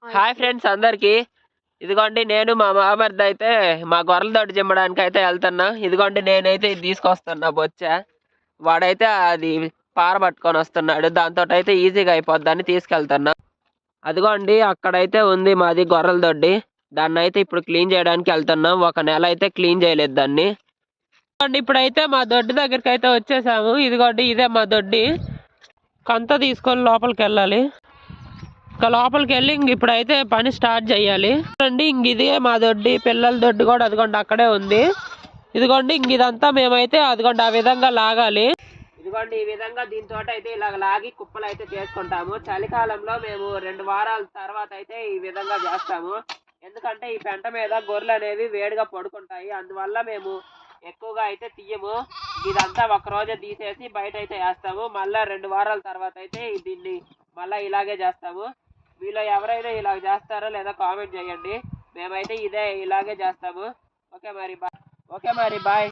Hi friends అందరికి. ఇదిగోండి నేను మా మామర్ది అయితే మా గొర్రెల దొడ్డి చిమ్మడానికి అయితే వెళ్తున్నా. ఇదిగోండి నేనైతే ఇది తీసుకొస్తున్నా బొచ్చ. వాడైతే అది పార పట్టుకొని వస్తున్నాడు. దాంతో అయితే ఈజీగా అయిపోద్దని తీసుకెళ్తున్నా. అదిగోండి అక్కడైతే ఉంది మాది గొర్రెల దొడ్డి. దాన్ని అయితే ఇప్పుడు క్లీన్ చేయడానికి వెళ్తున్నాం. ఒక నెల అయితే క్లీన్ చేయలేదు దాన్ని. ఇప్పుడైతే మా దొడ్డి దగ్గరికి అయితే వచ్చేసాము. ఇదిగోండి ఇదే మా దొడ్డి. కంత తీసుకొని లోపలికి వెళ్ళాలి. ఇంకా లోపలికి వెళ్ళి ఇప్పుడైతే పని స్టార్ట్ చేయాలి. చూడండి ఇదే మా దొడ్డి. పిల్లల దొడ్డి కూడా అదిగోండి అక్కడే ఉంది. ఇదిగోండి ఇదంతా మేమైతే అదిగోండి ఆ విధంగా లాగాలి. ఇదిగోండి ఈ విధంగా దీంతో అయితే ఇలా లాగి కుప్పలు అయితే చేసుకుంటాము. చలికాలంలో మేము 2 వారాల తర్వాత అయితే ఈ విధంగా చేస్తాము. ఎందుకంటే ఈ పెంట మీద గొర్రెలు అనేవి వేడిగా పడుకుంటాయి. అందువల్ల మేము ఎక్కువగా అయితే తీయము. ఇదంతా ఒక రోజే తీసేసి బయట అయితే వేస్తాము. మళ్ళా 2 వారాల తర్వాత అయితే దీన్ని మళ్ళీ ఇలాగే చేస్తాము. మీలో ఎవరైనా ఇలా చేస్తారో లేదా కామెంట్ చేయండి. మేమైతే ఇలాగే చేస్తాము. ఓకే మరి బాయ్.